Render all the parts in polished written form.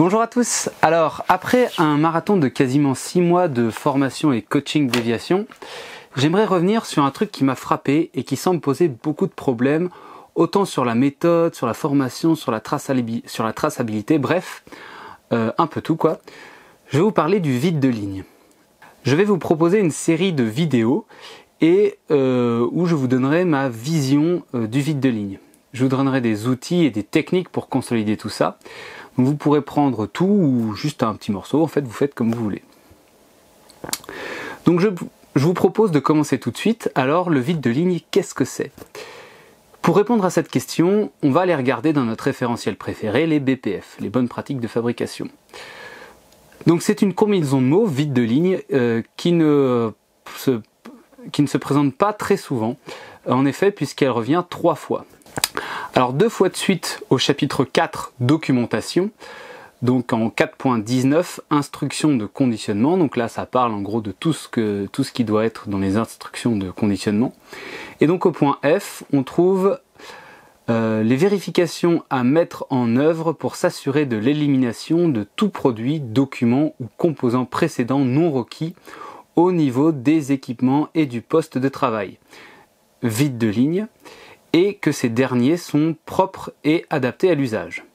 Bonjour à tous. Alors, après un marathon de quasiment 6 mois de formation et coaching déviation, j'aimerais revenir sur un truc qui m'a frappé et qui semble poser beaucoup de problèmes, autant sur la méthode, sur la formation, sur la traçabilité, bref, un peu tout quoi. Je vais vous parler du vide de ligne. Je vais vous proposer une série de vidéos et où je vous donnerai ma vision du vide de ligne. Je vous donnerai des outils et des techniques pour consolider tout ça. Donc vous pourrez prendre tout ou juste un petit morceau, en fait vous faites comme vous voulez. Donc je vous propose de commencer tout de suite. Alors le vide de ligne, qu'est-ce que c'est? Pour répondre à cette question, on va aller regarder dans notre référentiel préféré les BPF, les bonnes pratiques de fabrication. Donc c'est une combinaison de mots, vide de ligne, qui ne se présente pas très souvent, en effet, puisqu'elle revient 3 fois. Alors 2 fois de suite au chapitre 4, documentation, donc en 4.19, instructions de conditionnement, donc là ça parle en gros de tout ce qui doit être dans les instructions de conditionnement. Et donc au point F, on trouve les vérifications à mettre en œuvre pour s'assurer de l'élimination de tout produit, document ou composant précédent non requis au niveau des équipements et du poste de travail. Vide de ligne. Et que ces derniers sont propres et adaptés à l'usage.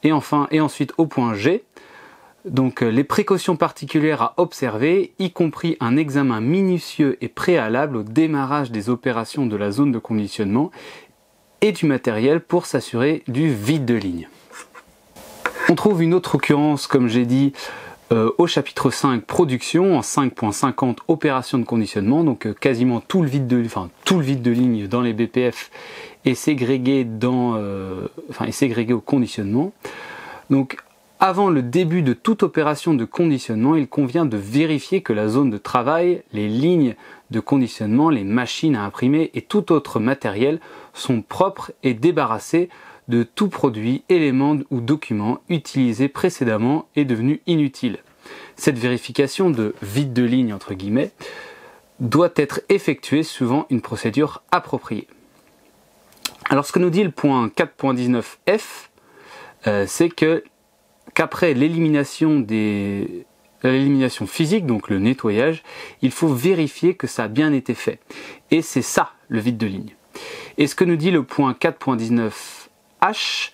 Et ensuite au point G, donc les précautions particulières à observer, y compris un examen minutieux et préalable au démarrage des opérations de la zone de conditionnement et du matériel pour s'assurer du vide de ligne. On trouve une autre occurrence, comme j'ai dit, au chapitre 5 production, en 5.50 opération de conditionnement, donc quasiment tout le vide de ligne dans les BPF est ségrégé au conditionnement. Donc avant le début de toute opération de conditionnement, il convient de vérifier que la zone de travail, les lignes de conditionnement, les machines à imprimer et tout autre matériel sont propres et débarrassés de tout produit, élément ou document utilisé précédemment et devenu inutile. Cette vérification de vide de ligne entre guillemets doit être effectuée suivant une procédure appropriée. Alors ce que nous dit le point 4.19F, c'est qu'après l'élimination physique, donc le nettoyage, il faut vérifier que ça a bien été fait. Et c'est ça le vide de ligne. Et ce que nous dit le point 4.19H,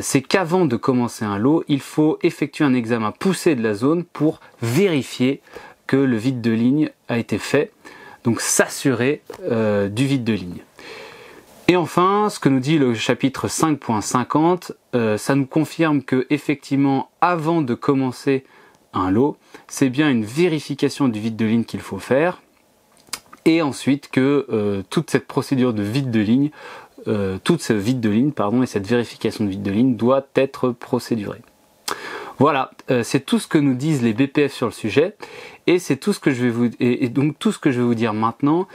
c'est qu'avant de commencer un lot, il faut effectuer un examen poussé de la zone pour vérifier que le vide de ligne a été fait, donc s'assurer du vide de ligne. Et enfin, ce que nous dit le chapitre 5.50, ça nous confirme que effectivement, avant de commencer un lot, c'est bien une vérification du vide de ligne qu'il faut faire, et ensuite que toute cette procédure de vide de ligne, et cette vérification de vide de ligne doit être procédurée. Voilà, c'est tout ce que nous disent les BPF sur le sujet, et c'est tout ce que je vais vous dire maintenant,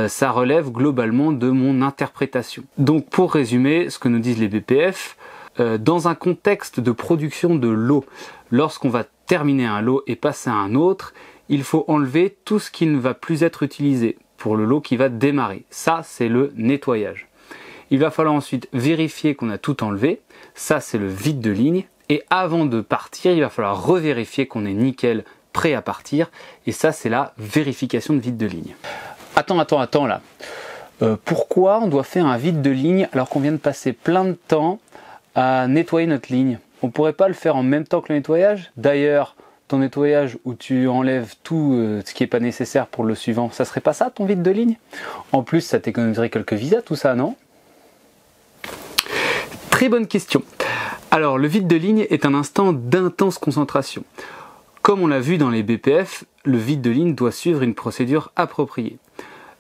ça relève globalement de mon interprétation. Donc pour résumer, ce que nous disent les BPF, dans un contexte de production de lot, lorsqu'on va terminer un lot et passer à un autre, il faut enlever tout ce qui ne va plus être utilisé pour le lot qui va démarrer. Ça, c'est le nettoyage. Il va falloir ensuite vérifier qu'on a tout enlevé. Ça, c'est le vide de ligne. Et avant de partir, il va falloir revérifier qu'on est nickel, prêt à partir. Et ça, c'est la vérification de vide de ligne. Attends là. Pourquoi on doit faire un vide de ligne alors qu'on vient de passer plein de temps à nettoyer notre ligne? On pourrait pas le faire en même temps que le nettoyage? D'ailleurs, ton nettoyage où tu enlèves tout ce qui n'est pas nécessaire pour le suivant, ça serait pas ça ton vide de ligne? En plus, ça t'économiserait quelques visas, tout ça, non? Très bonne question. Alors, le vide de ligne est un instant d'intense concentration. Comme on l'a vu dans les BPF, le vide de ligne doit suivre une procédure appropriée.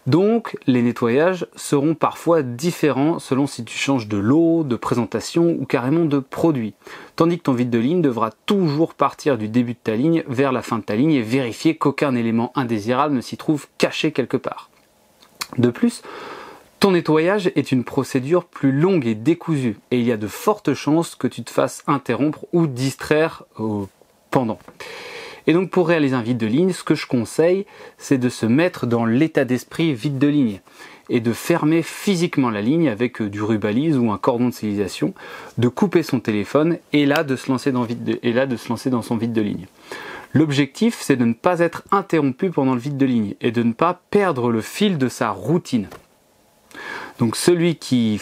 Donc, les nettoyages seront parfois différents selon si tu changes de lot, de présentation ou carrément de produit. Tandis que ton vide de ligne devra toujours partir du début de ta ligne vers la fin de ta ligne et vérifier qu'aucun élément indésirable ne s'y trouve caché quelque part. De plus, ton nettoyage est une procédure plus longue et décousue et il y a de fortes chances que tu te fasses interrompre ou distraire pendant. Et donc pour réaliser un vide de ligne, ce que je conseille, c'est de se mettre dans l'état d'esprit vide de ligne. est de fermer physiquement la ligne avec du rubalise ou un cordon de stérilisation, de couper son téléphone et là de se lancer dans son vide de ligne. L'objectif, c'est de ne pas être interrompu pendant le vide de ligne et de ne pas perdre le fil de sa routine. Donc celui qui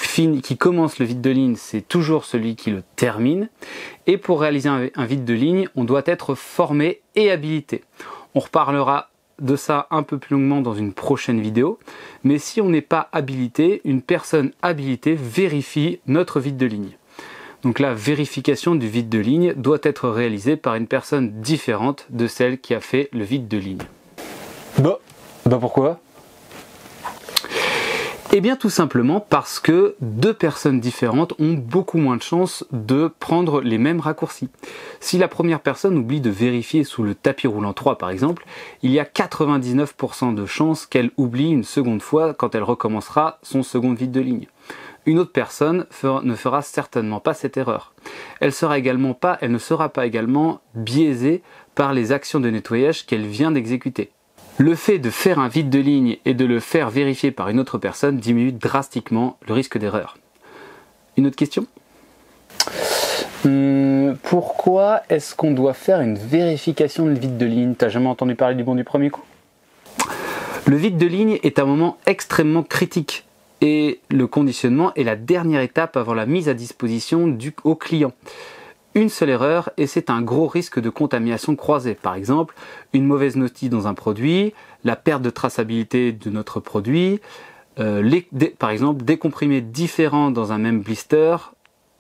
commence le vide de ligne, c'est toujours celui qui le termine. Et pour réaliser un vide de ligne, on doit être formé et habilité. On reparlera de ça un peu plus longuement dans une prochaine vidéo. Mais si on n'est pas habilité, une personne habilitée vérifie notre vide de ligne. Donc la vérification du vide de ligne doit être réalisée par une personne différente de celle qui a fait le vide de ligne. Bah pourquoi ? Eh bien tout simplement parce que deux personnes différentes ont beaucoup moins de chances de prendre les mêmes raccourcis. Si la première personne oublie de vérifier sous le tapis roulant 3 par exemple, il y a 99% de chances qu'elle oublie une seconde fois quand elle recommencera son second vide de ligne. Une autre personne ne fera certainement pas cette erreur. Elle ne sera pas également biaisée par les actions de nettoyage qu'elle vient d'exécuter. Le fait de faire un vide de ligne et de le faire vérifier par une autre personne diminue drastiquement le risque d'erreur. Une autre question ? Pourquoi est-ce qu'on doit faire une vérification de vide de ligne ? T'as jamais entendu parler du bon du premier coup ? Le vide de ligne est un moment extrêmement critique et le conditionnement est la dernière étape avant la mise à disposition au client. Une seule erreur et c'est un gros risque de contamination croisée. Par exemple, une mauvaise notice dans un produit, la perte de traçabilité de notre produit, par exemple des comprimés différents dans un même blister,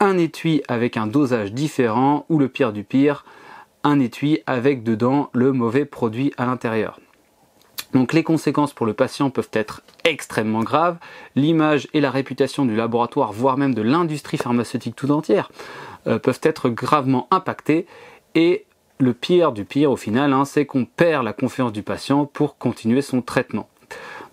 un étui avec un dosage différent ou le pire du pire, un étui avec dedans le mauvais produit à l'intérieur. Donc les conséquences pour le patient peuvent être extrêmement graves, l'image et la réputation du laboratoire, voire même de l'industrie pharmaceutique tout entière, peuvent être gravement impactées et le pire du pire au final, c'est qu'on perd la confiance du patient pour continuer son traitement.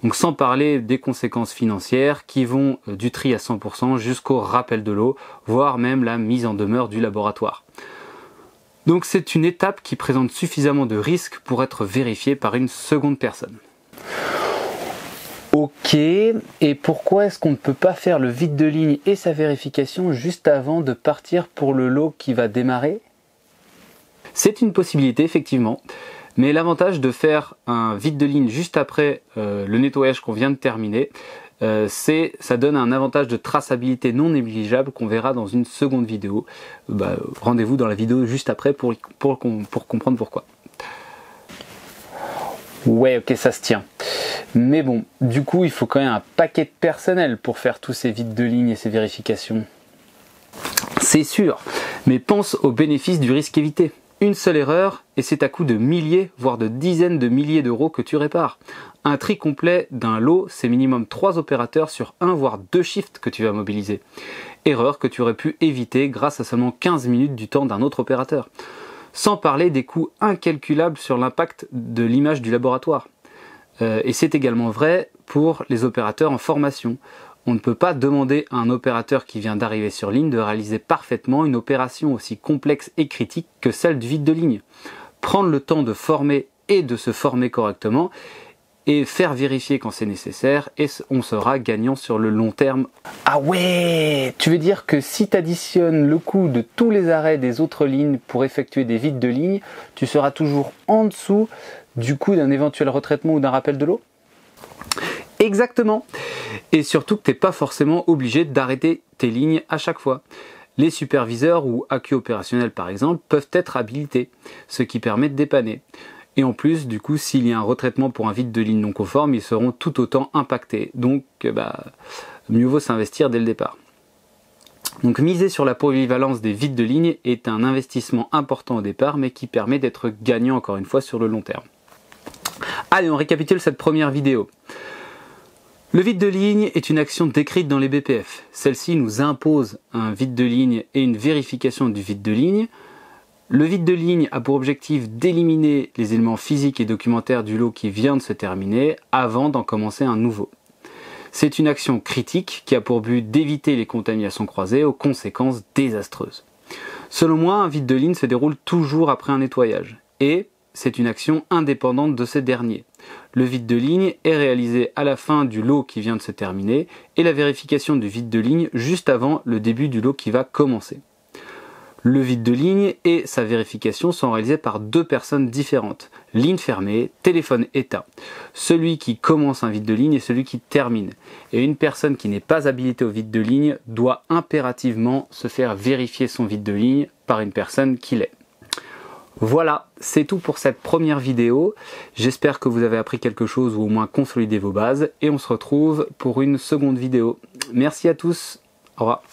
Donc sans parler des conséquences financières qui vont du tri à 100% jusqu'au rappel de l'eau, voire même la mise en demeure du laboratoire. Donc c'est une étape qui présente suffisamment de risques pour être vérifiée par une seconde personne. Ok, et pourquoi est-ce qu'on ne peut pas faire le vide de ligne et sa vérification juste avant de partir pour le lot qui va démarrer ? C'est une possibilité effectivement, mais l'avantage de faire un vide de ligne juste après le nettoyage qu'on vient de terminer, ça donne un avantage de traçabilité non négligeable qu'on verra dans une seconde vidéo. Rendez-vous dans la vidéo juste après pour comprendre pourquoi. Ouais, ok, ça se tient. Mais bon, du coup, il faut quand même un paquet de personnel pour faire tous ces vides de ligne et ces vérifications. C'est sûr, mais pense aux bénéfices du risque évité. Une seule erreur, et c'est à coût de milliers, voire de dizaines de milliers d'euros que tu répares. Un tri complet d'un lot, c'est minimum 3 opérateurs sur 1 voire 2 shifts que tu vas mobiliser. Erreur que tu aurais pu éviter grâce à seulement 15 minutes du temps d'un autre opérateur. Sans parler des coûts incalculables sur l'impact de l'image du laboratoire. Et c'est également vrai pour les opérateurs en formation. On ne peut pas demander à un opérateur qui vient d'arriver sur ligne de réaliser parfaitement une opération aussi complexe et critique que celle du vide de ligne. Prendre le temps de former et de se former correctement et faire vérifier quand c'est nécessaire et on sera gagnant sur le long terme. Ah ouais! Tu veux dire que si tu additionnes le coût de tous les arrêts des autres lignes pour effectuer des vides de ligne, tu seras toujours en dessous du coût d'un éventuel retraitement ou d'un rappel de l'eau? Exactement. Et surtout que tu n'es pas forcément obligé d'arrêter tes lignes à chaque fois. Les superviseurs ou AQ opérationnels par exemple peuvent être habilités, ce qui permet de dépanner. Et en plus, du coup, s'il y a un retraitement pour un vide de ligne non conforme, ils seront tout autant impactés. Donc, mieux vaut s'investir dès le départ. Donc, miser sur la polyvalence des vides de ligne est un investissement important au départ, mais qui permet d'être gagnant encore une fois sur le long terme. Allez, on récapitule cette première vidéo. Le vide de ligne est une action décrite dans les BPF. Celle-ci nous impose un vide de ligne et une vérification du vide de ligne. Le vide de ligne a pour objectif d'éliminer les éléments physiques et documentaires du lot qui vient de se terminer avant d'en commencer un nouveau. C'est une action critique qui a pour but d'éviter les contaminations croisées aux conséquences désastreuses. Selon moi, un vide de ligne se déroule toujours après un nettoyage et c'est une action indépendante de ce dernier. Le vide de ligne est réalisé à la fin du lot qui vient de se terminer et la vérification du vide de ligne juste avant le début du lot qui va commencer. Le vide de ligne et sa vérification sont réalisés par deux personnes différentes. Ligne fermée, téléphone éteint. Celui qui commence un vide de ligne et celui qui termine. Et une personne qui n'est pas habilitée au vide de ligne doit impérativement se faire vérifier son vide de ligne par une personne qui l'est. Voilà, c'est tout pour cette première vidéo. J'espère que vous avez appris quelque chose ou au moins consolidé vos bases. Et on se retrouve pour une seconde vidéo. Merci à tous. Au revoir.